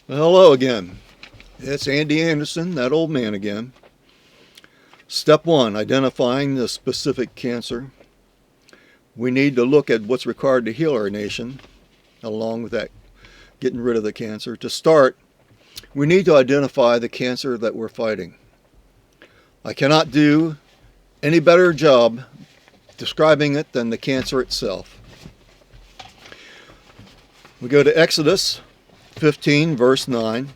Hello again. It's Andy Anderson, that old man again. Step one, identifying the specific cancer. We need to look at what's required to heal our nation, along with that, getting rid of the cancer. To start, we need to identify the cancer that we're fighting. I cannot do any better job describing it than the cancer itself. We go to Exodus 15, verse 9.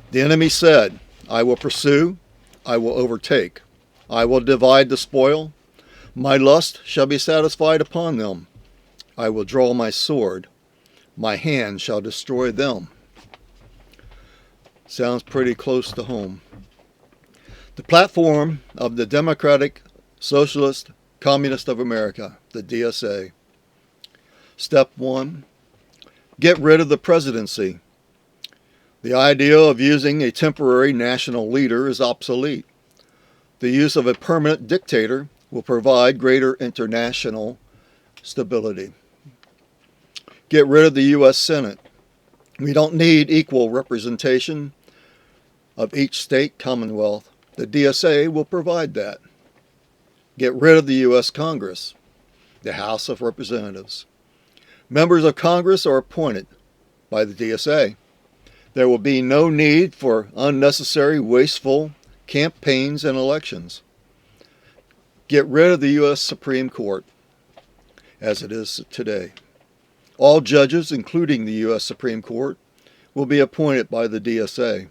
The enemy said, I will pursue, I will overtake, I will divide the spoil. My lust shall be satisfied upon them. I will draw my sword, my hand shall destroy them. Sounds pretty close to home. The platform of the Democratic Socialist Communist of America, the DSA. Step one, get rid of the presidency. The idea of using a temporary national leader is obsolete. The use of a permanent dictator will provide greater international stability. Get rid of the U.S. Senate. We don't need equal representation of each state commonwealth. The DSA will provide that. Get rid of the U.S. Congress, the House of Representatives. Members of Congress are appointed by the DSA. There will be no need for unnecessary, wasteful campaigns and elections. Get rid of the U.S. Supreme Court, as it is today. All judges, including the U.S. Supreme Court, will be appointed by the DSA,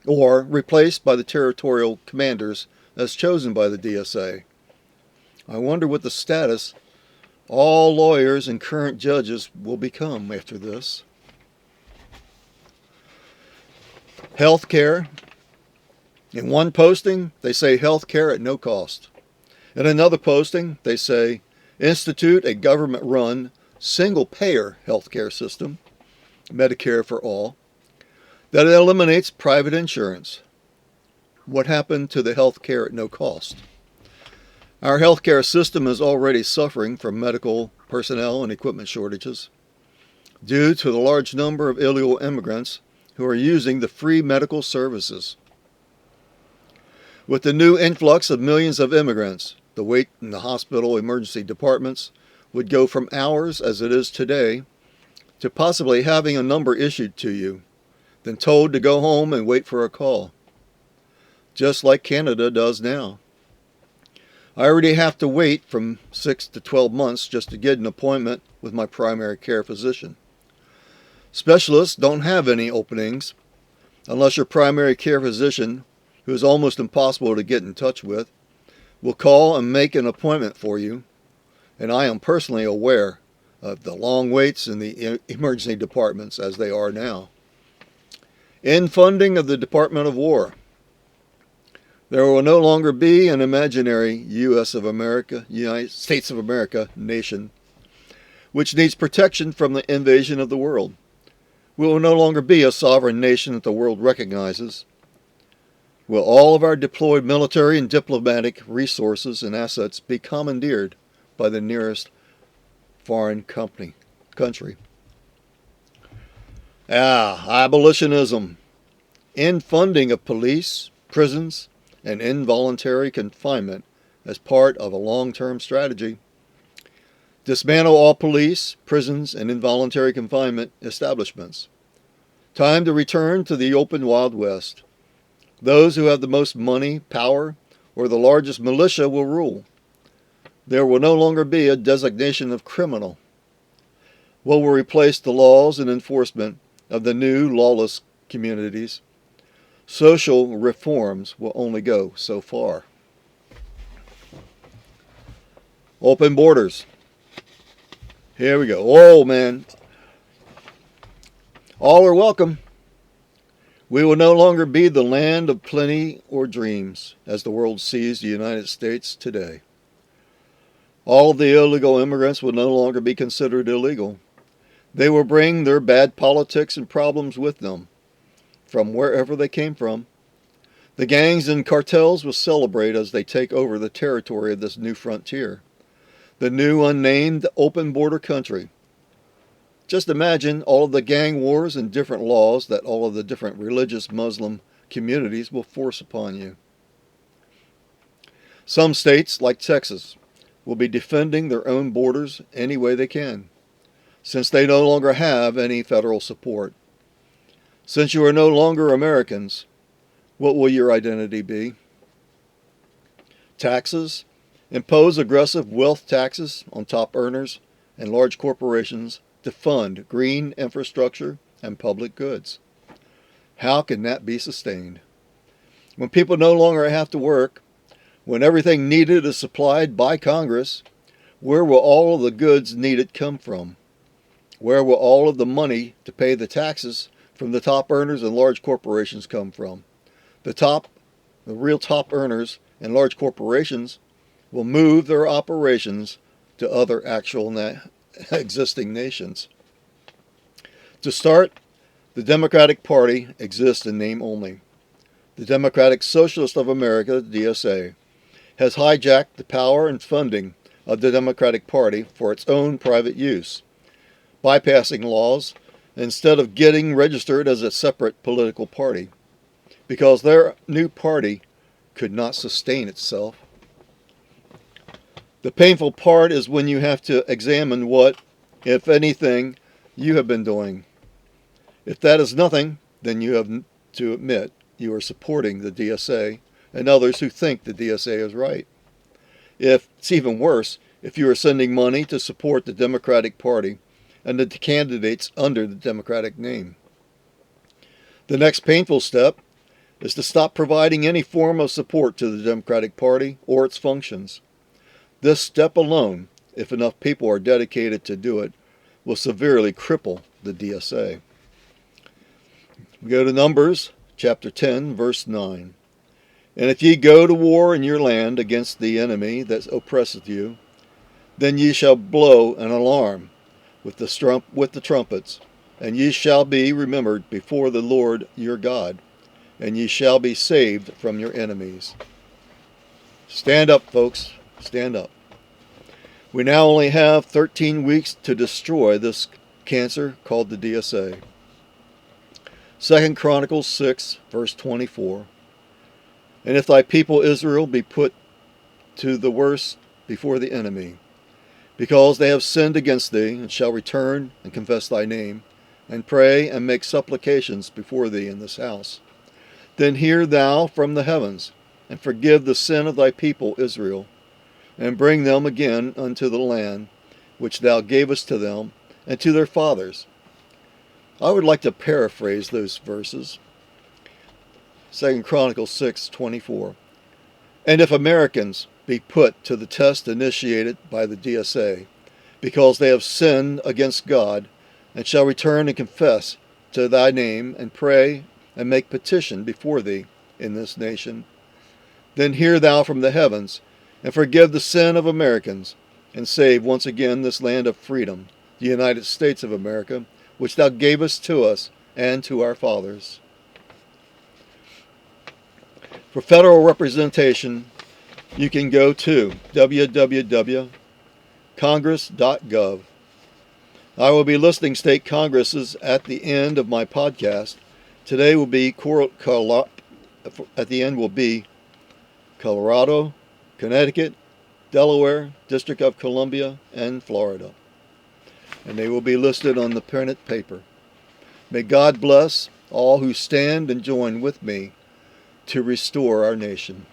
or replaced by the territorial commanders as chosen by the DSA. I wonder what the status all lawyers and current judges will become after this. Health care. In one posting, they say health care at no cost. In another posting, they say institute a government-run, single-payer health care system, Medicare for all, that eliminates private insurance. What happened to the health care at no cost? Our health care system is already suffering from medical personnel and equipment shortages due to the large number of illegal immigrants who are using the free medical services. With the new influx of millions of immigrants, the wait in the hospital emergency departments would go from hours, as it is today, to possibly having a number issued to you, then told to go home and wait for a call, just like Canada does now. I already have to wait from 6 to 12 months just to get an appointment with my primary care physician. Specialists don't have any openings unless your primary care physician, who is almost impossible to get in touch with, will call and make an appointment for you, and I am personally aware of the long waits in the emergency departments as they are now. In funding of the Department of War. There will no longer be an imaginary U.S. of America, United States of America nation, which needs protection from the invasion of the world. We will no longer be a sovereign nation that the world recognizes. Will all of our deployed military and diplomatic resources and assets be commandeered by the nearest foreign country? Abolitionism. In funding of police, prisons, and involuntary confinement as part of a long-term strategy. Dismantle all police, prisons, and involuntary confinement establishments. Time to return to the open Wild West. Those who have the most money, power, or the largest militia will rule. There will no longer be a designation of criminal. We will replace the laws and enforcement of the new lawless communities. Social reforms will only go so far. Open borders. Here we go. Oh, man. All are welcome. We will no longer be the land of plenty or dreams as the world sees the United States today. All of the illegal immigrants will no longer be considered illegal. They will bring their bad politics and problems with them, from wherever they came from. The gangs and cartels will celebrate as they take over the territory of this new frontier, the new unnamed open border country. Just imagine all of the gang wars and different laws that all of the different religious Muslim communities will force upon you. Some states, like Texas, will be defending their own borders any way they can, since they no longer have any federal support. Since you are no longer Americans, what will your identity be? Taxes. Impose aggressive wealth taxes on top earners and large corporations to fund green infrastructure and public goods. How can that be sustained? When people no longer have to work, when everything needed is supplied by Congress, where will all of the goods needed come from? Where will all of the money to pay the taxes from the top earners and large corporations come from? The real top earners and large corporations will move their operations to other actual existing nations. To start, the Democratic Party exists in name only. The Democratic Socialist of America, DSA, has hijacked the power and funding of the Democratic Party for its own private use, bypassing laws instead of getting registered as a separate political party, because their new party could not sustain itself. The painful part is when you have to examine what, if anything, you have been doing. If that is nothing, then you have to admit you are supporting the DSA and others who think the DSA is right. If it's even worse, if you are sending money to support the Democratic Party and the candidates under the Democratic name. The next painful step is to stop providing any form of support to the Democratic Party or its functions. This step alone, if enough people are dedicated to do it, will severely cripple the DSA. We go to Numbers chapter 10, verse 9. And if ye go to war in your land against the enemy that oppresseth you, then ye shall blow an alarm with the trumpets, and ye shall be remembered before the Lord your God, and ye shall be saved from your enemies. Stand up, folks. Stand up. We now only have 13 weeks to destroy this cancer called the DSA. 2 Chronicles 6, verse 24. And if thy people Israel be put to the worse before the enemy, because they have sinned against thee, and shall return and confess thy name, and pray and make supplications before thee in this house, then hear thou from the heavens, and forgive the sin of thy people Israel, and bring them again unto the land which thou gavest to them and to their fathers. I would like to paraphrase those verses. 2 Chronicles 6:24. And if Americans be put to the test initiated by the DSA, because they have sinned against God, and shall return and confess to thy name, and pray and make petition before thee in this nation, then hear thou from the heavens, and forgive the sin of Americans, and save once again this land of freedom, the United States of America, which thou gavest to us and to our fathers. For federal representation, you can go to www.congress.gov. I will be listing state congresses at the end of my podcast. Today will be at the end will be Colorado, Connecticut, Delaware, District of Columbia, and Florida. And they will be listed on the printed paper. May God bless all who stand and join with me to restore our nation.